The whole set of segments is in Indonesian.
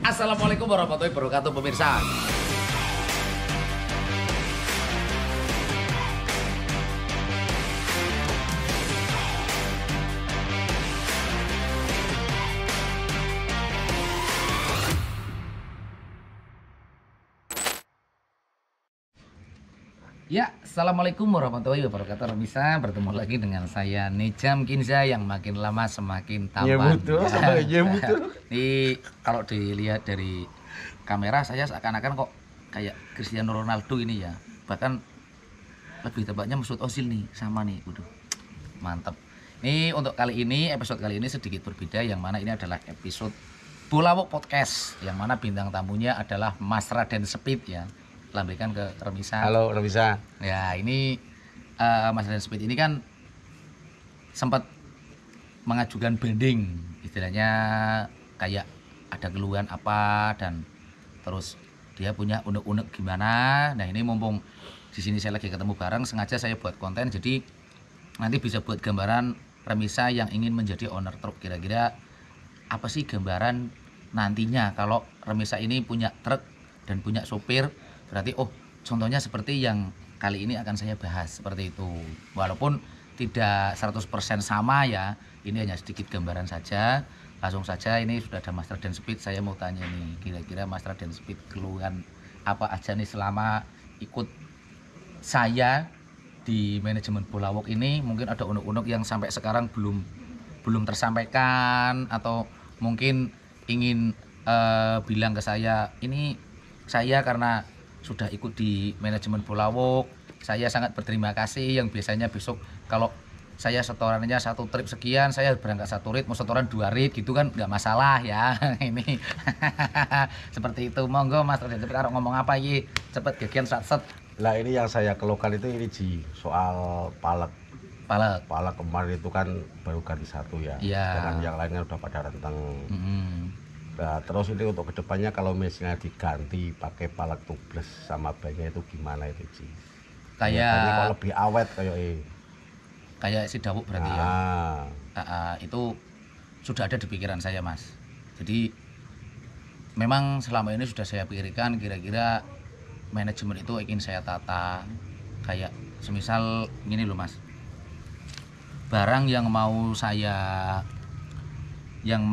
Assalamualaikum warahmatullahi wabarakatuh pemirsa. Ya, assalamualaikum warahmatullahi wabarakatuh pemirsa. Bertemu lagi dengan saya Nejam Kinza yang makin lama semakin tampan. Ya betul, ya betul. Ini kalau dilihat dari kamera saya seakan-akan kok kayak Cristiano Ronaldo ini ya. Bahkan lebih tepatnya Mesut Ozil nih, sama nih. Waduh, mantap. Ini untuk kali ini, episode kali ini sedikit berbeda, yang mana ini adalah episode Bolawok Podcast, yang mana bintang tamunya adalah Mas Raden Speed ya. Lambaikan ke Remisa. Halo Remisa. Ya, ini Mas Raden Speed ini kan sempat mengajukan banding, istilahnya kayak ada keluhan apa, dan terus dia punya unek-unek gimana. Nah, ini mumpung di sini saya lagi ketemu bareng, sengaja saya buat konten, jadi nanti bisa buat gambaran Remisa yang ingin menjadi owner truk. Kira-kira apa sih gambaran nantinya kalau Remisa ini punya truk dan punya sopir? Berarti contohnya seperti yang kali ini akan saya bahas, seperti itu. Walaupun tidak 100% sama ya, ini hanya sedikit gambaran saja. Langsung saja, ini sudah ada Mas Raden Speed. Saya mau tanya nih, kira-kira Mas Raden Speed keluhan apa aja nih selama ikut saya di manajemen Bolawok ini? Mungkin ada unek-unek yang sampai sekarang belum tersampaikan, atau mungkin ingin bilang ke saya, ini saya karena sudah ikut di manajemen Bolawok, saya sangat berterima kasih. Yang biasanya besok kalau saya setorannya satu trip sekian, saya berangkat satu rit, mau setoran 2 rit gitu kan nggak masalah ya. Ini seperti itu. Monggo Mas Raden Speed, ngomong apa ini cepet gegian set. Lah ini yang saya keluhkan itu ini soal palek kemarin itu kan baru ganti satu ya. Iya. Dengan yang lainnya udah pada renteng. Nah, terus ini untuk kedepannya kalau misalnya diganti pakai palek tubeless sama bannya itu gimana itu Ci? Kayak kok lebih awet kayak si Dawuk berarti ya. Itu sudah ada di pikiran saya Mas. Jadi memang selama ini sudah saya pikirkan, kira-kira manajemen itu ingin saya tata kayak semisal gini loh Mas. Barang yang mau saya yang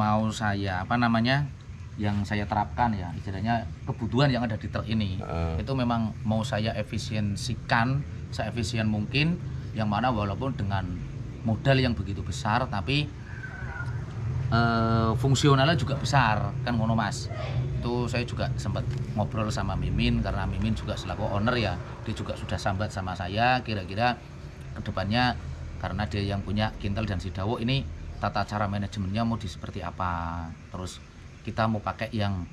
saya terapkan ya, istilahnya kebutuhan yang ada di truk ini, itu memang mau saya efisiensikan seefisien mungkin, yang mana walaupun dengan modal yang begitu besar tapi fungsionalnya juga besar kan, ngono Mas. Itu saya juga sempat ngobrol sama Mimin, karena Mimin juga selaku owner ya, dia juga sudah sambat sama saya, kira-kira kedepannya karena dia yang punya Kintel dan Sidawo ini, tata cara manajemennya mau di seperti apa. Terus kita mau pakai yang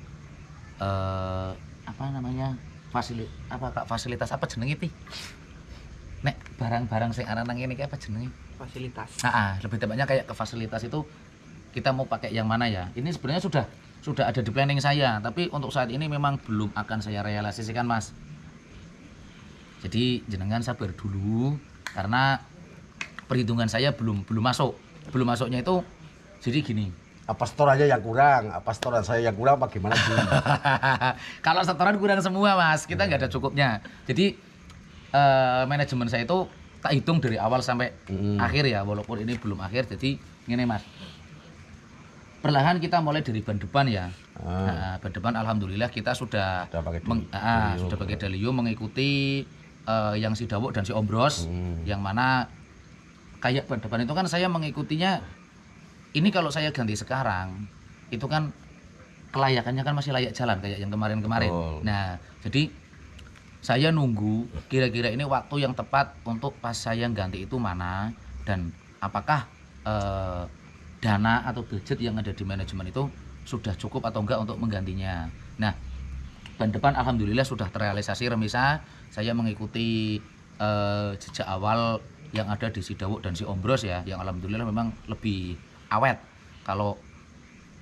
fasilitas apa jenenge iki? Nek barang-barang sing aran nang ngene iki apa jenenge? Fasilitas. Lebih tepatnya kayak ke fasilitas itu kita mau pakai yang mana ya? Ini sebenarnya sudah ada di planning saya, tapi untuk saat ini memang belum akan saya realisasikan Mas. Jadi jenengan sabar dulu, karena perhitungan saya belum masuk. Belum masuknya itu jadi gini. Apa setorannya yang kurang? Apa setoran saya yang kurang? Apa gimana sih? Kalau setoran kurang semua Mas, kita nggak ada cukupnya. Jadi manajemen saya itu tak hitung dari awal sampai akhir ya, walaupun ini belum akhir. Jadi gini Mas, perlahan kita mulai dari ban depan ya. Ban depan alhamdulillah kita sudah pakai Dalio, mengikuti yang si Dawuk dan si Ombros, yang mana kayak ban depan itu kan saya mengikutinya, ini kalau saya ganti sekarang itu kan kelayakannya kan masih layak jalan kayak yang kemarin-kemarin. Nah, jadi saya nunggu kira-kira ini waktu yang tepat untuk pas saya ganti itu mana, dan apakah dana atau budget yang ada di manajemen itu sudah cukup atau enggak untuk menggantinya. Nah, ban depan alhamdulillah sudah terrealisasi Remisa. Saya mengikuti jejak awal yang ada di si Dawuk dan si Ombros ya, yang alhamdulillah memang lebih awet. Kalau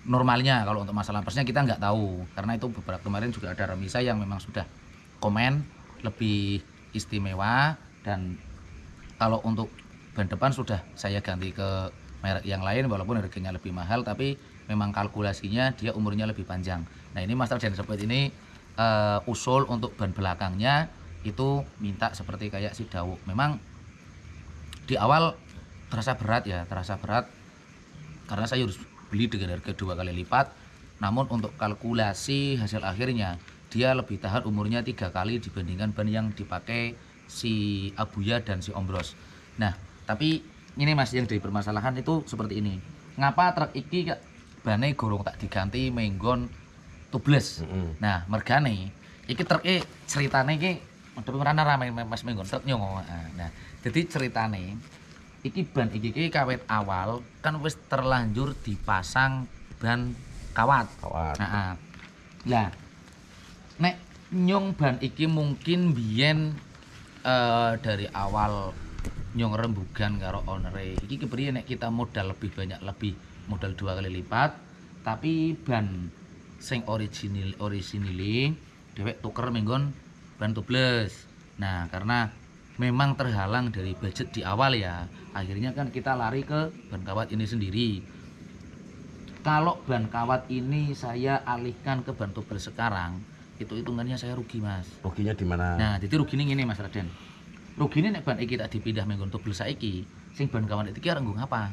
normalnya, kalau untuk masalah persnya kita nggak tahu, karena itu beberapa kemarin juga ada Remisa yang memang sudah komen lebih istimewa. Dan kalau untuk ban depan sudah saya ganti ke merek yang lain, walaupun harganya lebih mahal, tapi memang kalkulasinya dia umurnya lebih panjang. Nah ini Mas Raden seperti ini usul untuk ban belakangnya itu minta seperti kayak si Dawo. Memang di awal terasa berat karena saya harus beli dengan harga 2 kali lipat. Namun untuk kalkulasi hasil akhirnya dia lebih tahan umurnya 3 kali dibandingkan ban yang dipakai si Abuya dan si Ombros. Nah tapi ini Mas yang jadi permasalahan itu seperti ini. Ngapa truk iki bane gorong tak diganti menggon tubles. Nah mergane iki truk ceritane iki merana rame Mas menggon truk nyong. Nah jadi ceritane iki ban iki kawet awal kan wis terlanjur dipasang ban kawat. Nah, nek nyong ban iki mungkin biyen dari awal nyong rembugan karo onere iki kepriye nek kita modal lebih banyak, lebih modal 2 kali lipat, tapi ban sing original dhewek tuker menggon ban tubles. Nah karena memang terhalang dari budget di awal ya, akhirnya kan kita lari ke ban kawat ini sendiri. Kalau ban kawat ini saya alihkan ke ban tubles sekarang, itu hitungannya saya rugi Mas. Ruginya di mana? Nah jadi ruginya gini Mas Raden, ruginya nek ban iki tak dipindah menggon tubles saiki, sing ban kawat iki arep nggo ngapa?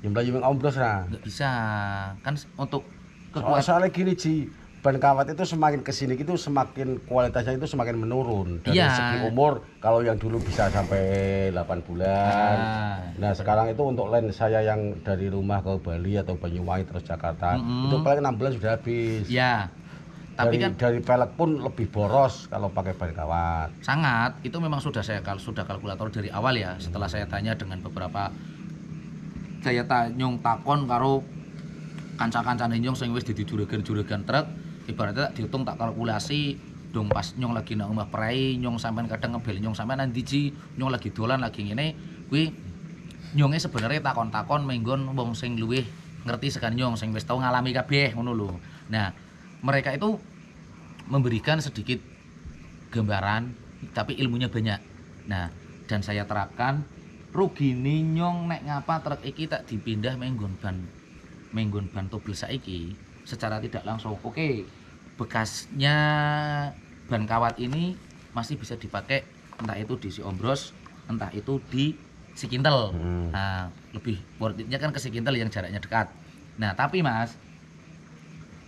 Yang mlayu Ombros ra. Nggak bisa kan untuk Soalnya gini Ji, ban kawat itu semakin kesini itu semakin kualitasnya itu semakin menurun dari segi umur. Kalau yang dulu bisa sampai 8 bulan. Nah sekarang itu untuk line saya yang dari rumah ke Bali atau Banyuwangi terus Jakarta itu paling 6 bulan sudah habis. Ya. Tapi dari pelek pun lebih boros kalau pakai ban kawat. Sangat, itu memang sudah kalkulator dari awal ya. Setelah saya tanya dengan beberapa nyong takon karo kanca-kancane nyong sing wis dadi juragan-juragan truk, ibaratnya dihitung tak kalkulasi dong pas nyong lagi nang omah prei, nyong sampean kadang ngebel nyong sampean nang ndi Ji, nyong lagi dolan lagi ngene kuwi nyonge sebenarnya takon-takon menggon wong sing luwih ngerti sekan nyong sing wis tau ngalami kabeh ngono lho. Nah, mereka itu memberikan sedikit gambaran tapi ilmunya banyak. Nah, dan saya terapkan rugine nyong nek ngapa truk iki tak dipindah menggon ban tubles saiki secara tidak langsung. Oke, bekasnya ban kawat ini masih bisa dipakai entah itu di si Ombros, entah itu di si Kintel. Nah, lebih worth it-nya kan ke si Kintel yang jaraknya dekat. Nah, tapi Mas,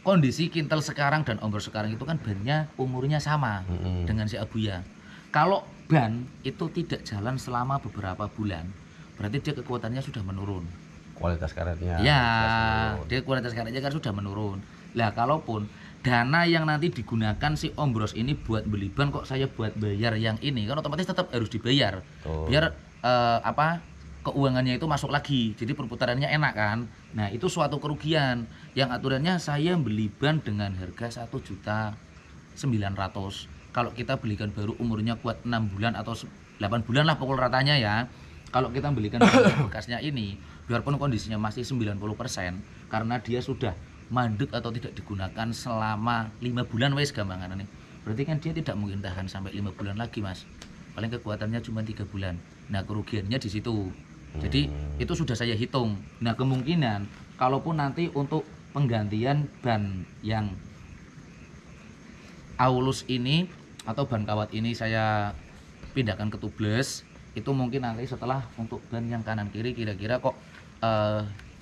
kondisi Kintel sekarang dan Ombros sekarang itu kan bannya umurnya sama dengan si Abuya. Kalau ban itu tidak jalan selama beberapa bulan, berarti dia kekuatannya sudah menurun. Kualitas karetnya. Ya, dia kualitas karetnya kan sudah menurun. Lah kalaupun dana yang nanti digunakan si Ombros ini buat beli ban kok saya buat bayar yang ini, kan otomatis tetap harus dibayar. Biar keuangannya itu masuk lagi. Jadi perputarannya enak kan. Nah, itu suatu kerugian. Yang aturannya saya beli ban dengan harga 1.900.000. Kalau kita belikan baru umurnya kuat 6 bulan atau 8 bulan lah pokok ratanya ya. Kalau kita belikan bekasnya ini, biarpun kondisinya masih 90%, karena dia sudah mandek atau tidak digunakan selama 5 bulan wes gampangan nih. Berarti kan dia tidak mungkin tahan sampai 5 bulan lagi Mas. Paling kekuatannya cuma 3 bulan. Nah, kerugiannya di situ. Jadi itu sudah saya hitung. Nah, kemungkinan kalaupun nanti untuk penggantian ban yang Aulus ini atau ban kawat ini saya pindahkan ke tubles, itu mungkin nanti setelah untuk ban yang kanan kiri kira-kira kok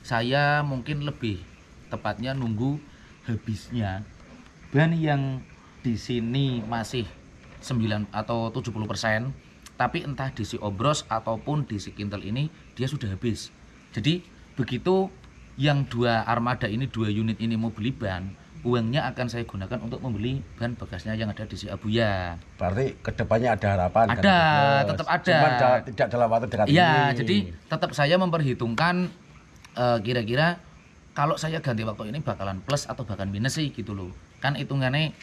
saya mungkin lebih tepatnya nunggu habisnya ban yang di sini masih 9 atau 70%, tapi entah di si Ombros ataupun di si Kintel ini dia sudah habis. Jadi begitu yang 2 armada ini, 2 unit ini mau beli ban, uangnya akan saya gunakan untuk membeli ban bekasnya yang ada di si Abuya. Berarti kedepannya ada harapan? Ada, tetap ada. Cuma tidak dalam waktu dekat ini. Ya, jadi tetap saya memperhitungkan kira-kira kalau saya ganti waktu ini bakalan plus atau bakalan minus sih gitu loh. Kan hitungannya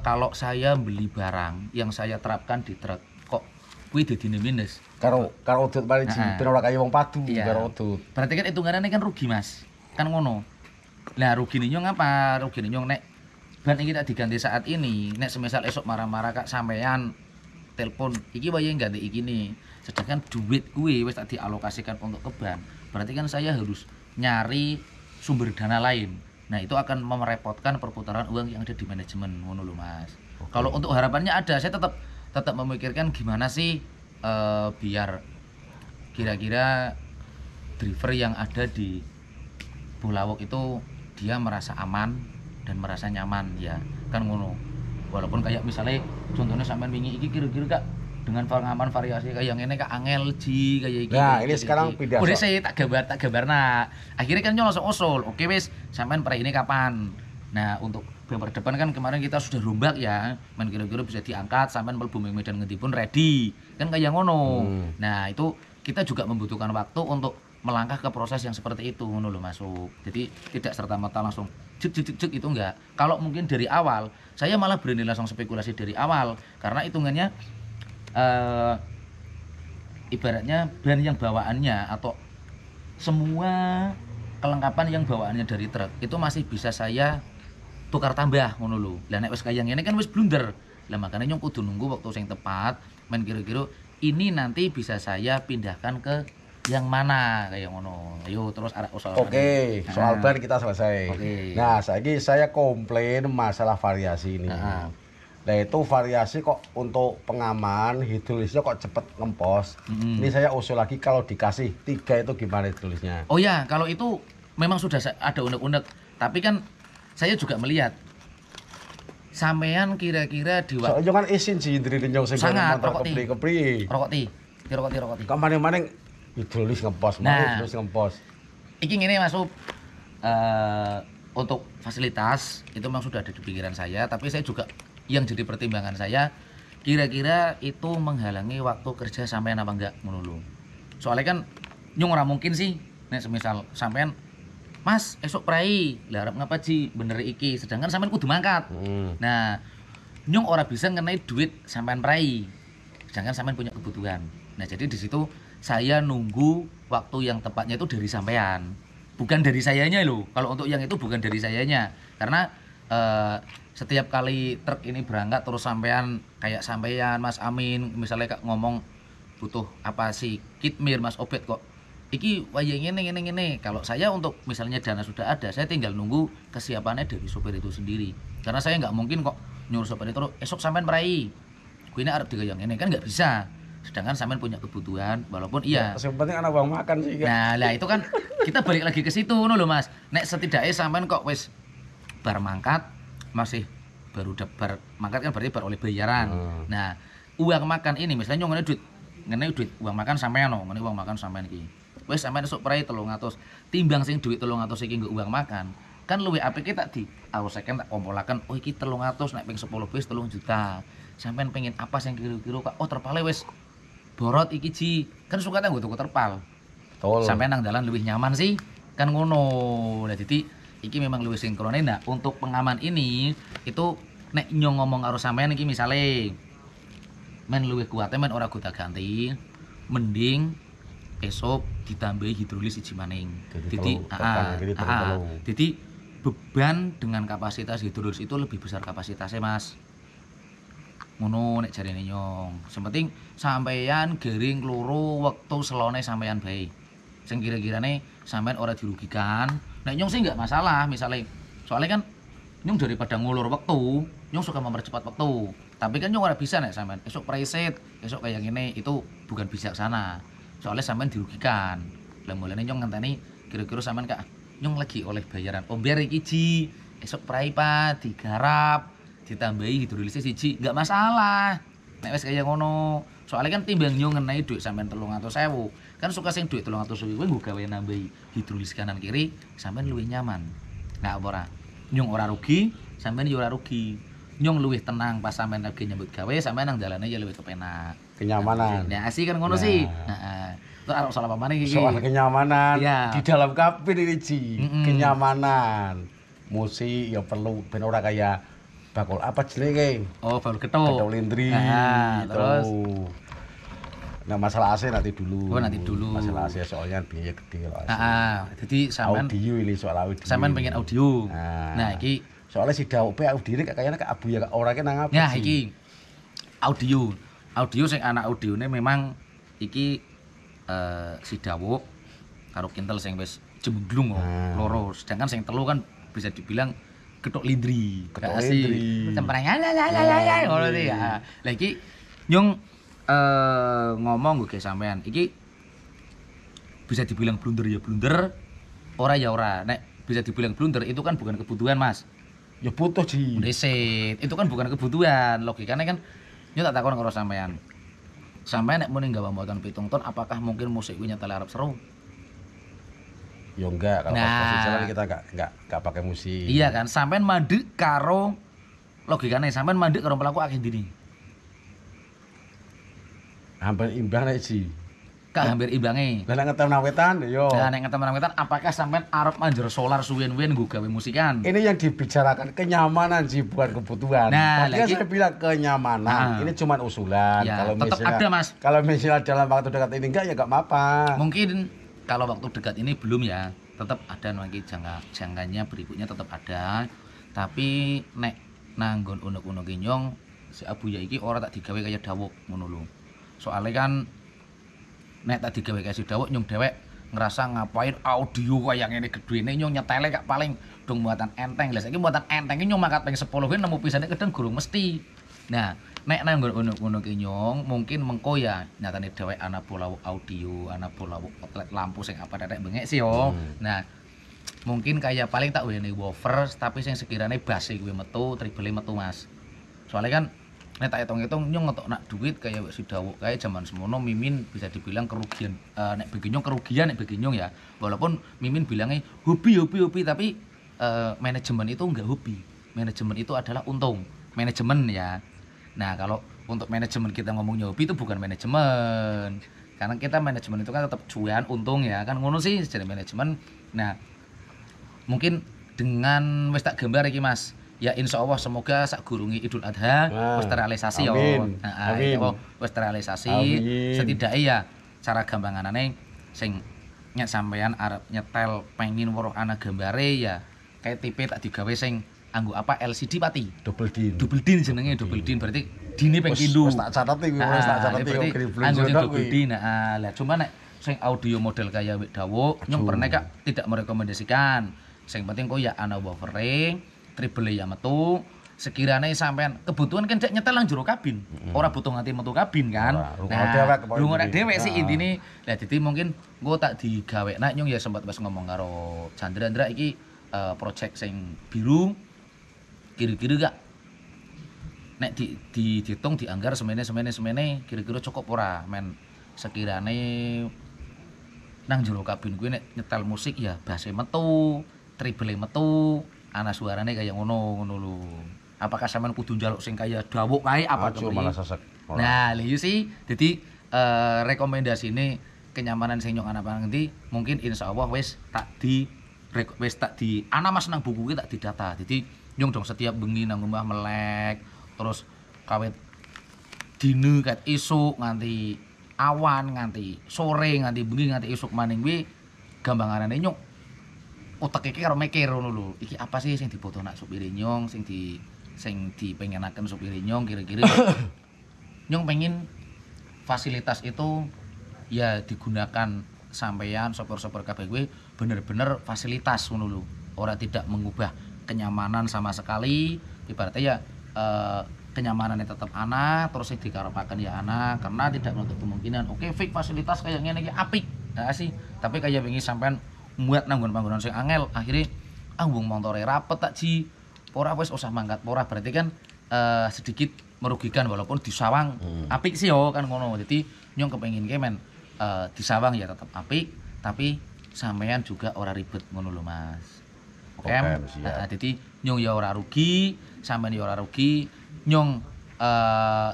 kalau saya beli barang yang saya terapkan di truk kok kuwi dadine minus. Karo udut mari Ji, ben ora kaya wong padu karo udut. Berarti kan hitungannya kan rugi Mas. Kan ngono. Nah, rugi nyong apa? Rugi nyong nek ban iki tak diganti saat ini, nek semisal esok marah-marah kak sampean telepon, iki wae ganti iki nih. Sedangkan duit kuwi wis tak dialokasikan untuk ke ban. Berarti kan saya harus nyari sumber dana lain. Nah, itu akan merepotkan perputaran uang yang ada di manajemen, ngono lho Mas. Kalau untuk harapannya ada, saya tetap memikirkan gimana sih biar kira-kira driver yang ada di Bulawok itu dia merasa aman dan merasa nyaman ya kan ngono. Walaupun kayak misalnya contohnya sampean wingi iki kira-kira Kak dengan pengaman variasi kayak yang ini Kak angel ji kayak iki. Nah, ini sekarang pindah. Udah saya tak gambar. Akhirnya kan langsung usul. Oke wis, sampean per ini kapan? Nah, untuk bumper depan kan kemarin kita sudah rombak ya. Men kira-kira bisa diangkat sampean mlebu Medan ngendi pun ready. Kan kayak ngono. Nah, itu kita juga membutuhkan waktu untuk melangkah ke proses yang seperti itu ngono lho masuk. Jadi tidak serta-merta langsung cek itu enggak. Kalau mungkin dari awal, saya malah berani langsung spekulasi dari awal karena hitungannya ibaratnya ban yang bawaannya atau semua kelengkapan yang bawaannya dari truk itu masih bisa saya tukar tambah ngono lho. Lah nek wis kaya ngene kan wis blunder. Lah makanya nyong kudu nunggu waktu sing tepat men kira-kira ini nanti bisa saya pindahkan ke yang mana kayak ngono. Ayo terus arek usaha. Oke, soal ban kita selesai. Nah, saya komplain masalah variasi ini. Nah, itu variasi kok untuk pengaman hidrolisnya kok cepet ngempos. Ini saya usul lagi kalau dikasih 3 itu gimana hidrolisnya? Oh ya, kalau itu memang sudah ada unek-unek. Tapi kan saya juga melihat sampean kira-kira di waktu soalnya kan isin sih indri nyong sing kepri. Rokoti. Kemaning hidrolis ngempos, hidrolis ngempos. Iki ngene masuk untuk fasilitas itu memang sudah ada di pikiran saya, tapi saya juga yang jadi pertimbangan saya kira-kira itu menghalangi waktu kerja sampean apa enggak ngono lho. Soalnya kan nyung ora mungkin sih nek semisal sampean Mas esok prai lah arep ngapa Ji bener iki sedangkan sampean kudu mangkat. Nah, nyung ora bisa ngenai duit sampean prai. Sedangkan sampean punya kebutuhan. Nah, jadi di situ saya nunggu waktu yang tepatnya itu dari sampean. Bukan dari sayanya loh. Kalau untuk yang itu bukan dari sayanya. Karena setiap kali truk ini berangkat terus sampean kayak sampean Mas Amin misalnya Kak ngomong butuh apa sih kitmir Mas Obet kok iki waya ngene. Kalau saya untuk misalnya dana sudah ada, saya tinggal nunggu kesiapannya dari sopir itu sendiri. Karena saya nggak mungkin kok nyuruh sopir itu esok sampean merai gue ini arep digayang ini kan nggak bisa. Sedangkan sampean punya kebutuhan walaupun iya yang penting anak uang makan sih kan? Nah itu kan kita balik lagi ke situ no lho Mas. Nek setidaknya sampean kok wis bar mangkat masih baru bar mangkat kan berarti bar oleh bayaran. Nah uang makan ini misalnya nyong ngene duit uang makan sampean no ngene uang makan sampean iki wis sampean esuk prai 300 timbang sing duit 300 iki nggo uang makan kan luwih apik tak di awasken tak kompolaken oh iki 300 nek ping 10 bis 3 juta sampean pengen apa sing kira-kira Kak oh terpale wis borot iki Ji kan suka tak nggo tuku terpal sampean nang dalan luwih nyaman sih kan ngono. Nah jadi iki memang luwih sinkrone. Nah untuk pengaman ini itu nek nyong ngomong karo sampean iki misale men luwih kuat men ora gonta ganti mending esok ditambahi hidrolis siji maning. Jadi beban dengan kapasitas hidrolis itu lebih besar kapasitasnya Mas. Ngono nek jarene nyong. Sepenting sampeyan gering kloro wektu selone sampeyan bae. Sing kira-kirane sampeyan ora dirugikan. Nek nyong sih enggak masalah misalnya. Soalnya kan nyong daripada ngulur waktu, nyong suka mempercepat waktu. Tapi kan nyong ora bisa nek sampean esok preset, esok kayak gini itu bukan bijaksana. Soalnya sampean dirugikan. Lah mulane nyong ngenteni kira-kira sampean Kak nyong lagi oleh bayaran. Oh biar iki Ji, esok prai Pak digarap, ditambahi hidrolisnya siji, enggak masalah. Nek wis kaya ngono. Soalnya kan timbang nyong ngenai duit sampean 300.000. Kan suka sing duit 300.000 kuwi nggo gawe nambahi hidrolis kanan kiri, sampean luwih nyaman. Enggak apa ora? Nyong ora rugi, sampean yo ora rugi. Nyong luwih tenang pas sampean lagi nyambut gawe, sampean nang dalane ya luwih kepenak. Kenyamanan. Nah, asih kan ngono sih. Heeh. Terus arep soal apa maneh iki? Soal kenyamanan ya. Di dalam kabin ini Ji. Kenyamanan. Musik ya perlu ben ora kayak bakul apa jenenge? Oh, bakul ketok. Ketok lindri. Terus nah masalah AC nanti dulu. Oh, nanti dulu. Masalah AC soalnya biaya gede loh. Jadi sampean audio ini soal audio. Sampean pengen audio. Nah, iki soalnya si Daupe audio ini kayaknya Kak Abu ya orangnya nang apa sih? Nah, iki audio. Audio sing anak audione memang iki si Dawo karo Kintel sing wis jemblung loro. Sedangkan sing telu kan bisa dibilang ketok lindri. Ketok lindri. Sempreng ngono ya. Lah iki nyung ngomong gue sampean iki bisa dibilang blunder ya blunder, ora ya ora. Nek bisa dibilang blunder itu kan bukan kebutuhan, Mas. Ya butuh Ji. Ndesit, itu kan bukan kebutuhan. Logikane kan nyung tak takon karo sampean. Sampean nek muni nggawa motor 7 ton, apakah mungkin musik kuwi nyetel arep seru? Ya enggak, kalau pas jalan kita enggak pakai musik. Iya kan, sampean mandek karo logikane sampean mandek karo pelaku akeh dini. Hampir imbang nek Ji. Kak hampir imbange. Lah nek ngetem nang wetan yo. Lah nek ngetem nang wetan apakah sampean arep manjer solar suwen-suwen nggo gawe musikan? Ini yang dibicarakan kenyamanan sih bukan kebutuhan. Nah, tadi saya bilang kenyamanan. Ini cuma usulan. Ya, kalau tetap misalnya, ada, Mas. Kalau misalnya dalam waktu dekat ini enggak ya enggak apa-apa. Mungkin kalau waktu dekat ini belum ya. Tetap ada nanti jangkanya berikutnya tetap ada. Tapi nek nanggon unek-unek nyong si Abu ya iki ora tak digawe kaya dawuk ngono lho. Soalnya kan nek tak digawe kaya si dawuk nyong dewek ngerasa ngapain audio kaya ngene gedene nyong nyetele kak paling dong muatan enteng. Lah saiki muatan entenge nyong mangkat ping 10 kuwi nemu pisane kadang gurung mesti. Nah, nek nang ngono ki nyong mungkin mengko ya nyatane dhewek ana bola audio, ana bola outlet lampu sing apa tetek bengek sih yo. Nah, mungkin kayak paling tak wene woofer tapi sing sekirane bass kuwi metu, treble metu, Mas. Soalnya kan nek tak hitung-hitung nyong ngetok nak duit kayak si dawuk kayak zaman semono Mimin bisa dibilang kerugian. Nek bagi nyong kerugian nek bagi nyong ya. Walaupun Mimin bilangnya hobi tapi manajemen itu enggak hobi. Manajemen itu adalah untung. Manajemen ya. Nah, kalau untuk manajemen kita ngomongnya hobi itu bukan manajemen. Karena kita manajemen itu kan tetap cuan, untung ya. Kan ngono sih jadi manajemen. Nah, mungkin dengan wis tak gambar iki, Mas. Ya insya Allah semoga sak gurungi Idul Adha wis terrealisasi ya. Amin. Wis terrealisasi. Setidaknya ya cara gampanganane sing sampean arep nyetel pengin weruh ana gambare ya kayak tipe tak digawe sing anggo apa LCD pati double din jenenge double din berarti dine ping pindho wis tak catet iki anggo double din. Nah lah cuma nek sing audio model kaya wek dawuk nyong pernah kak tidak merekomendasikan sing penting kok ya ana woofering treble ya metu sekiranya sampean kebutuhan kan cek nyetel nang jero kabin ora butuh nganti metu kabin kan lunga dewek sih intine lah dadi mungkin engko tak digawekna nyong ya sempat wis ngomong karo Chandra iki project sing biru kira-kira gak nek dihitung dianggar semene kira-kira cukup ora men sekirane nang jero kabin kuwi nek nyetel musik ya basse metu treble metu ana suarane kaya ngono lho apakah sampean kudu njaluk sing kaya dawuk kae apa to malah sesek nah lha iya sih dadi rekomendasine kenyamanan sing nyong ana pangendi mungkin insyaallah wis tak di ana Mas nang buku ki tak didata dadi nyong dong setiap bengi nang omah melek terus kawit dine kat esuk nganti awan nganti sore nganti bengi nganti esuk maning kuwi gampanganane nyong otak iki karo mikir ngono lho iki apa sih sing dibutuhna supir nyong sing dipengenaken supir nyong kira-kira nyong pengen fasilitas itu ya digunakan sampeyan sopir-sopir kabeh kuwi bener-bener fasilitas ngono lho ora tidak mengubah kenyamanan sama sekali ibaratnya ya kenyamanannya tetap ana terus sing dikarepaken ya ana karena tidak menutup kemungkinan oke fake fasilitas kayak ngene iki apik nah sih tapi kayak wingi sampean muat nang panggonan sing angel akhirnya wong montore rapet tak ji ora wis usah mangkat ora berarti kan sedikit merugikan walaupun disawang apik sih yo kan ngono jadi nyong kepengin men disawang ya tetap apik tapi sampean juga ora ribet ngono lho Mas. Oke. Jadi nyong ya ora rugi, sampean ya ora rugi. Nyong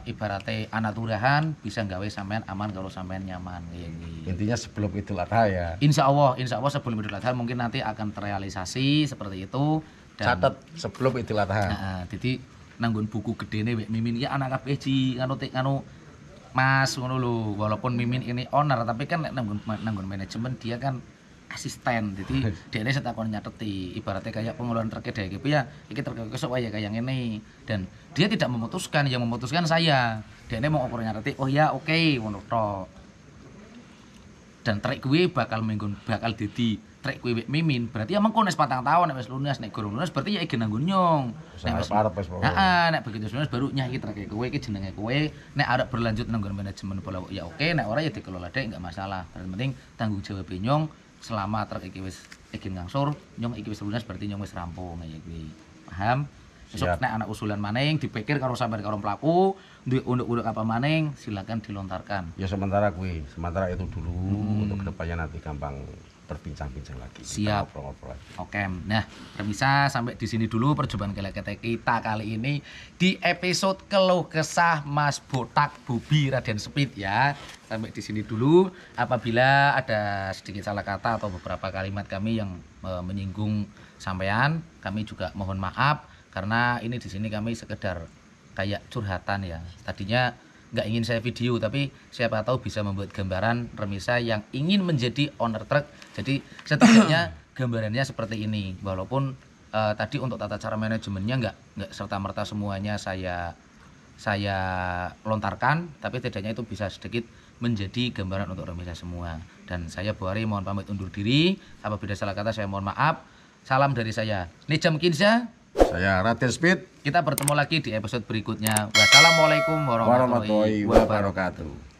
ibaratnya anak turahan bisa gawe sampean aman kalau sampean nyaman kayak gitu. Intinya sebelum Idul Adha ya. Insya Allah sebelum Idul Adha mungkin nanti akan terrealisasi seperti itu. Catat sebelum Idul Adha. Jadi nanggon buku gedene wek Mimin iki anak kabeh ji nganu Mas ngono lho. Walaupun Mimin ini owner tapi kan nanggon manajemen dia kan asisten jadi dia setakon nyateti ibaratnya kayak pengelolaan terkait gitu ya iki terkait ya kayak ngene dan dia tidak memutuskan yang memutuskan saya dia mau ukur nyateti oh ya oke ngono tok dan trek kuwi bakal dadi trek kuwi wek mimin, berarti ya mengko nek 4 tahun nek wis lunas, nek gorong lunas berarti ya iki nanggo nyong. Nek wis heeh, nek begitu lunas baru nyah iki trek kowe iki jenenge kowe, nek arep berlanjut nanggo manajemen bola ya oke, nek ora ya dikelola dhek enggak masalah. Yang penting tanggung jawab nyong selama trek iki wis ngangsur, nyong iki wis lunas berarti nyong wis rampung kaya kuwi. Paham? Besok nek anak usulan maning dipikir karo sampean karo pelaku, duwe unduk-unduk apa maning silakan dilontarkan. Ya sementara itu dulu untuk kedepannya nanti gampang berbincang-bincang lagi. Siap. Oke. Nah, pemirsa sampai di sini dulu perjumpaan kita kali ini di episode keluh kesah Mas Botak Bobi Raden Speed ya. Sampai di sini dulu. Apabila ada sedikit salah kata atau beberapa kalimat kami yang menyinggung sampean, kami juga mohon maaf karena ini di sini kami sekedar kayak curhatan ya. Tadinya nggak ingin saya video, tapi siapa tahu bisa membuat gambaran remisa yang ingin menjadi owner truk. Jadi setidaknya gambarannya seperti ini. Walaupun tadi untuk tata cara manajemennya nggak serta merta semuanya saya lontarkan, tapi setidaknya itu bisa sedikit menjadi gambaran untuk remisa semua. Dan saya Buhari mohon pamit undur diri. Apabila salah kata saya mohon maaf. Salam dari saya, Nijam Kinza. Saya Raden Speed. Kita bertemu lagi di episode berikutnya. Wassalamualaikum warahmatullahi wabarakatuh.